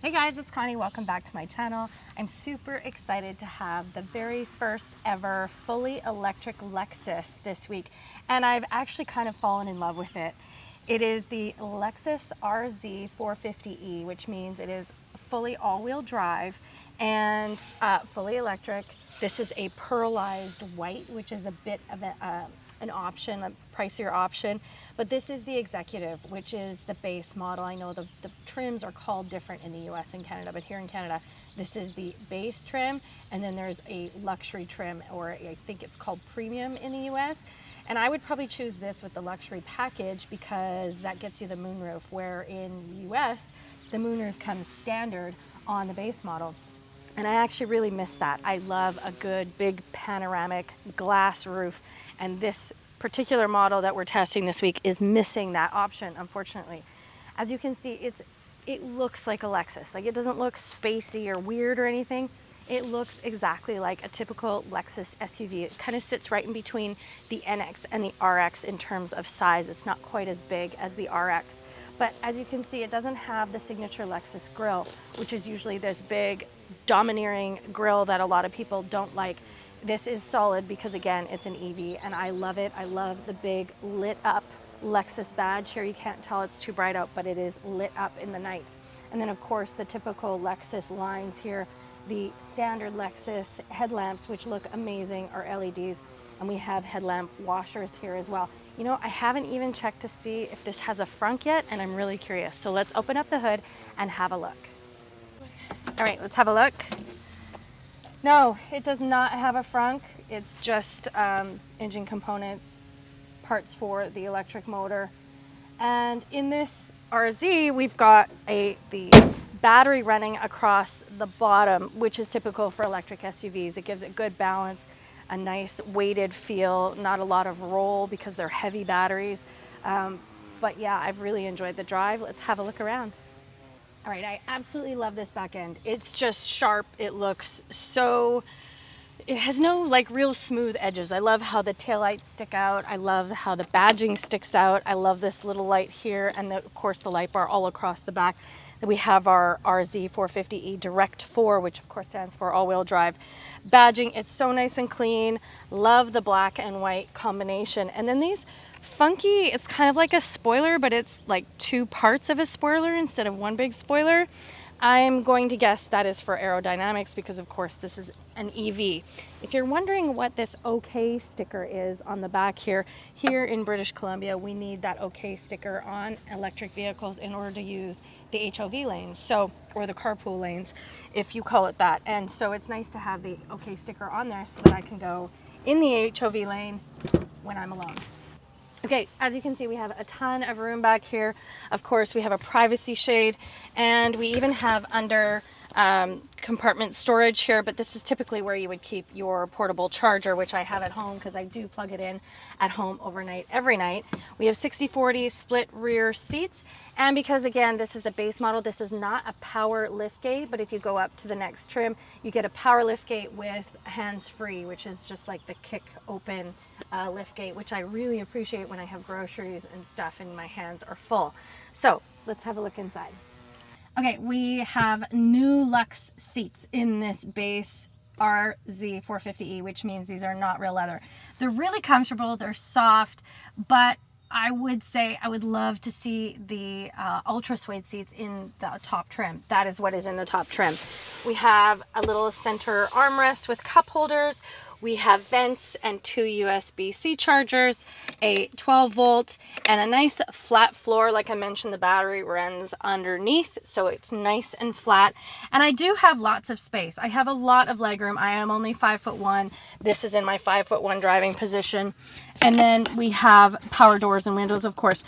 Hey guys, it's Connie. Welcome back to my channel. I'm super excited to have the very first ever fully electric Lexus this week, and I've actually kind of fallen in love with it. It is the Lexus RZ 450e, which means it is fully all-wheel drive and fully electric. This is a pearlized white, which is a bit of an option, a pricier option, but this is the executive, which is the base model. I know the trims are called different in the US and Canada, but here in Canada, this is the base trim, and then there's a luxury trim, or I think it's called premium in the US. And I would probably choose this with the luxury package because that gets you the moonroof, where in the US, the moonroof comes standard on the base model. And I actually really miss that. I love a good big panoramic glass roof, and this particular model that we're testing this week is missing that option, unfortunately. As you can see, it looks like a Lexus. Like, it doesn't look spacey or weird or anything. It looks exactly like a typical Lexus SUV. It kind of sits right in between the NX and the RX in terms of size. It's not quite as big as the RX. But as you can see, it doesn't have the signature Lexus grille, which is usually this big, domineering grille that a lot of people don't like. This is solid because, again, it's an EV, and I love it. I love the big lit up Lexus badge here. You can't tell it's too bright out, but it is lit up in the night. And then, of course, the typical Lexus lines here. The standard Lexus headlamps, which look amazing, are LEDs, and we have headlamp washers here as well. You know, I haven't even checked to see if this has a frunk yet, and I'm really curious. So let's open up the hood and have a look. All right, let's have a look. No, it does not have a frunk. It's just engine components, parts for the electric motor. And in this RZ, we've got the battery running across the bottom, which is typical for electric SUVs. It gives it good balance, a nice weighted feel, not a lot of roll because they're heavy batteries. But yeah, I've really enjoyed the drive. Let's have a look around. All right, I absolutely love this back end. It's just sharp. It looks so, it has no like real smooth edges. I love how the taillights stick out. I love how the badging sticks out. I love this little light here, and of course the light bar all across the back. Then we have our RZ 450e Direct 4, which of course stands for all-wheel drive badging. It's so nice and clean. Love the black and white combination. And then these funky, it's kind of like a spoiler, but it's like two parts of a spoiler instead of one big spoiler. I'm going to guess that is for aerodynamics because, of course, this is an EV. If you're wondering what this OK sticker is on the back here in British Columbia, we need that OK sticker on electric vehicles in order to use the HOV lanes, so, or the carpool lanes, if you call it that. And so it's nice to have the OK sticker on there so that I can go in the HOV lane when I'm alone. Okay, as you can see, we have a ton of room back here. Of course, we have a privacy shade, and we even have under compartment storage here, but this is typically where you would keep your portable charger, which I have at home because I do plug it in at home overnight every night. We have 60/40 split rear seats, and because, again, this is the base model, this is not a power lift gate, but if you go up to the next trim, you get a power lift gate with hands-free, which is just like the kick open lift gate, which I really appreciate when I have groceries and stuff and my hands are full. So let's have a look inside. Okay, we have new luxe seats in this base RZ 450e, which means these are not real leather. They're really comfortable, they're soft, but I would say I would love to see the ultra suede seats in the top trim. That is what is in the top trim. We have a little center armrest with cup holders. We have vents and two USB-C chargers, a 12 volt, and a nice flat floor. Like I mentioned, the battery runs underneath, so it's nice and flat. And I do have lots of space. I have a lot of legroom. I am only 5'1". This is in my 5'1" driving position. And then we have power doors and windows, of course.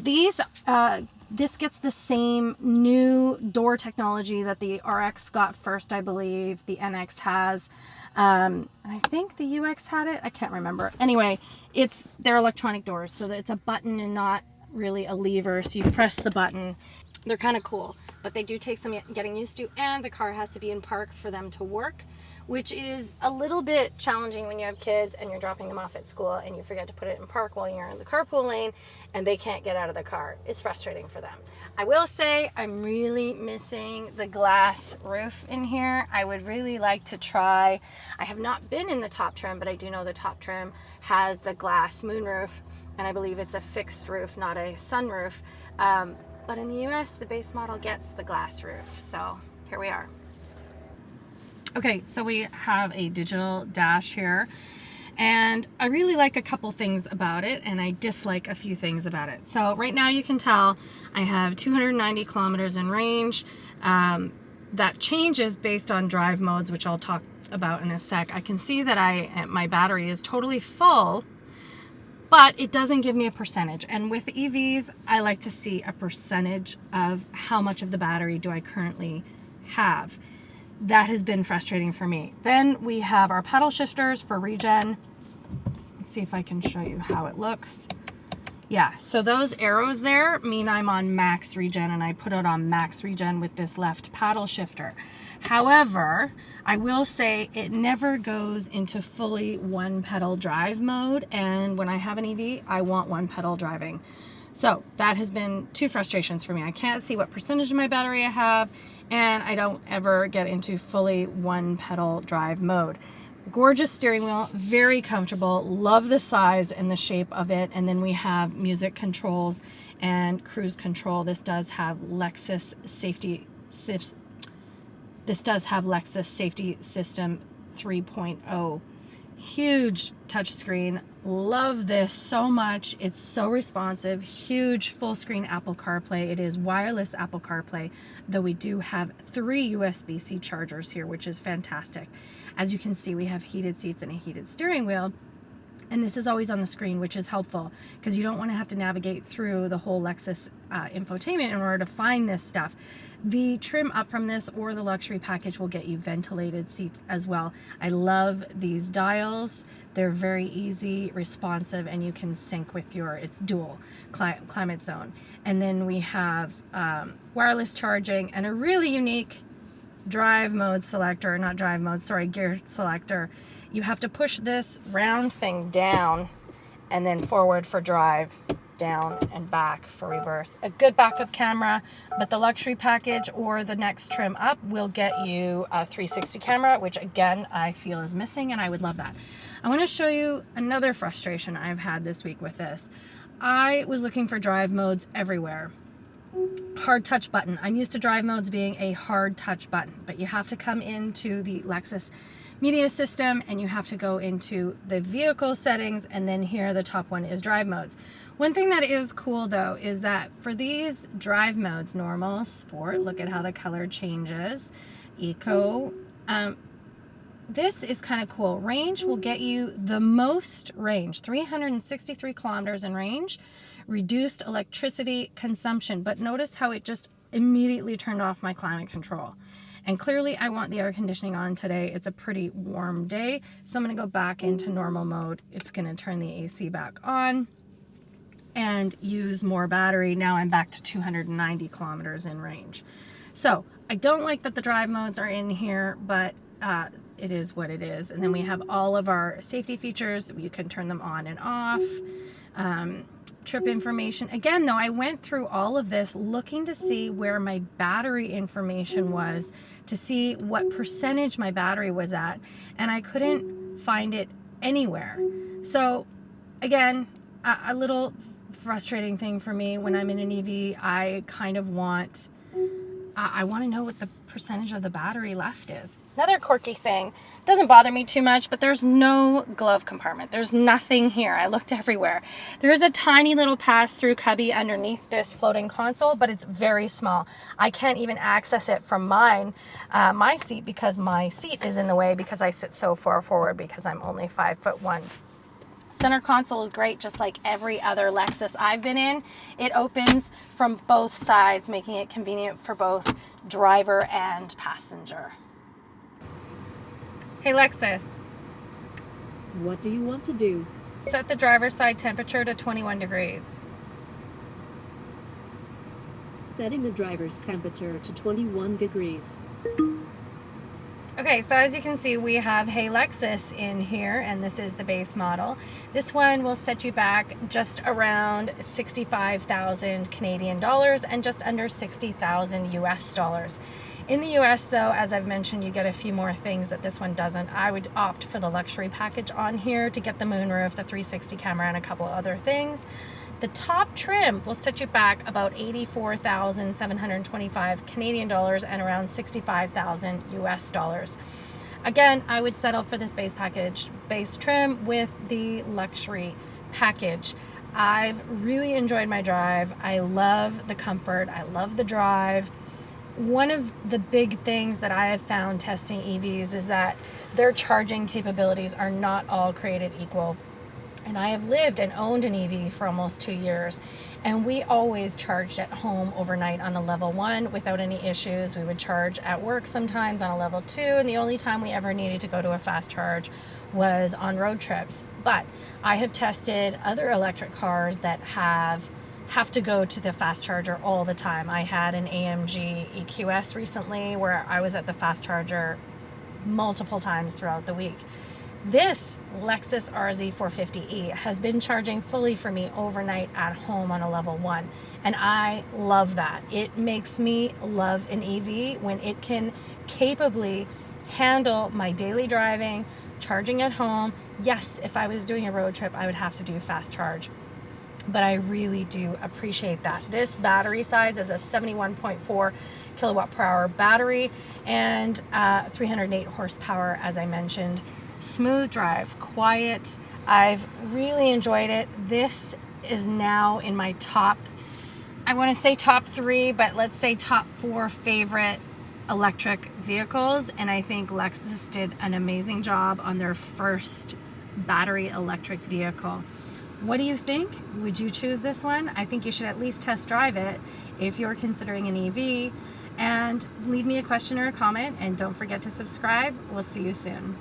This gets the same new door technology that the RX got first, I believe. The NX has. I think the UX had it. I can't remember. Anyway, they're electronic doors, so that it's a button and not really a lever. So you press the button They're kind of cool, but they do take some getting used to, and the car has to be in park for them to work, which is a little bit challenging when you have kids and you're dropping them off at school and you forget to put it in park while you're in the carpool lane and they can't get out of the car. It's frustrating for them. I will say I'm really missing the glass roof in here. I would really like to try. I have not been in the top trim, but I do know the top trim has the glass moonroof, and I believe it's a fixed roof, not a sunroof. But in the US, the base model gets the glass roof. So here we are. Okay, so we have a digital dash here, and I really like a couple things about it, and I dislike a few things about it. So right now you can tell I have 290 kilometers in range. That changes based on drive modes, which I'll talk about in a sec. I can see that my battery is totally full, but it doesn't give me a percentage. And with EVs, I like to see a percentage of how much of the battery do I currently have. That has been frustrating for me. Then we have our pedal shifters for regen. Let's see if I can show you how it looks. Yeah, so those arrows there mean I'm on max regen, and I put it on max regen with this left paddle shifter. However, I will say it never goes into fully one pedal drive mode, and when I have an EV, I want one pedal driving. So that has been two frustrations for me. I can't see what percentage of my battery I have, and I don't ever get into fully one pedal drive mode. Gorgeous steering wheel, very comfortable, love the size and the shape of it. And then we have music controls and cruise control. This does have Lexus Safety System 3.0. Huge touchscreen. Love this so much. It's so responsive. Huge full screen Apple CarPlay. It is wireless Apple CarPlay, though we do have 3 USB-C chargers here, which is fantastic. As you can see, we have heated seats and a heated steering wheel. And this is always on the screen, which is helpful because you don't want to have to navigate through the whole Lexus infotainment in order to find this stuff. The trim up from this or the luxury package will get you ventilated seats as well. I love these dials. They're very easy, responsive, and you can sync with it's dual climate zone. And then we have wireless charging and a really unique drive mode selector, not drive mode, sorry, gear selector. You have to push this round thing down and then forward for drive, down and back for reverse. A good backup camera, but the luxury package or the next trim up will get you a 360 camera, which again, I feel is missing, and I would love that. I want to show you another frustration I've had this week with this. I was looking for drive modes everywhere. Hard touch button. I'm used to drive modes being a hard touch button, but you have to come into the Lexus media system and you have to go into the vehicle settings, and then here the top one is drive modes. One thing that is cool though is that for these drive modes, normal, sport, look at how the color changes, eco, this is kind of cool. Range will get you the most range, 363 kilometers in range. Reduced electricity consumption, but notice how it just immediately turned off my climate control. And clearly I want the air conditioning on today. It's a pretty warm day, so I'm going to go back into normal mode. It's going to turn the AC back on and use more battery. Now I'm back to 290 kilometers in range. So I don't like that the drive modes are in here, but it is what it is. And then we have all of our safety features. You can turn them on and off. Trip information. Again, though, I went through all of this looking to see where my battery information was, to see what percentage my battery was at, and I couldn't find it anywhere. So again, a little frustrating thing for me when I'm in an EV. I kind of want to know what the percentage of the battery left is. Another quirky thing, doesn't bother me too much, but there's no glove compartment. There's nothing here. I looked everywhere. There is a tiny little pass-through cubby underneath this floating console, but it's very small. I can't even access it from my seat because my seat is in the way because I sit so far forward because I'm only 5'1". Center console is great, just like every other Lexus I've been in. It opens from both sides, making it convenient for both driver and passenger. Hey Lexus, What do you want to do? set the driver's side temperature to 21 degrees. Setting the driver's temperature to 21 degrees. Okay, so as you can see, we have Hey Lexus in here, and this is the base model. This one will set you back just around 65,000 Canadian dollars and just under 60,000 US dollars. In the US though, as I've mentioned, you get a few more things that this one doesn't. I would opt for the luxury package on here to get the moonroof, the 360 camera, and a couple other things. The top trim will set you back about 84,725 Canadian dollars and around 65,000 US dollars. Again, I would settle for this base package, base trim with the luxury package. I've really enjoyed my drive. I love the comfort. I love the drive. One of the big things that I have found testing EVs is that their charging capabilities are not all created equal. And I have lived and owned an EV for almost 2 years, and we always charged at home overnight on a level 1 without any issues. We would charge at work sometimes on a level 2, and the only time we ever needed to go to a fast charge was on road trips. But I have tested other electric cars that have to go to the fast charger all the time. I had an AMG EQS recently where I was at the fast charger multiple times throughout the week. This Lexus RZ 450e has been charging fully for me overnight at home on a level 1, and I love that. It makes me love an EV when it can capably handle my daily driving, charging at home. Yes, if I was doing a road trip, I would have to do fast charge, but I really do appreciate that. This battery size is a 71.4 kilowatt per hour battery and 308 horsepower, as I mentioned. Smooth drive, quiet. I've really enjoyed it. This is now in my top, I want to say top 3, but let's say top 4 favorite electric vehicles. And I think Lexus did an amazing job on their first battery electric vehicle. What do you think? Would you choose this one? I think you should at least test drive it if you're considering an EV. And leave me a question or a comment, and don't forget to subscribe. We'll see you soon.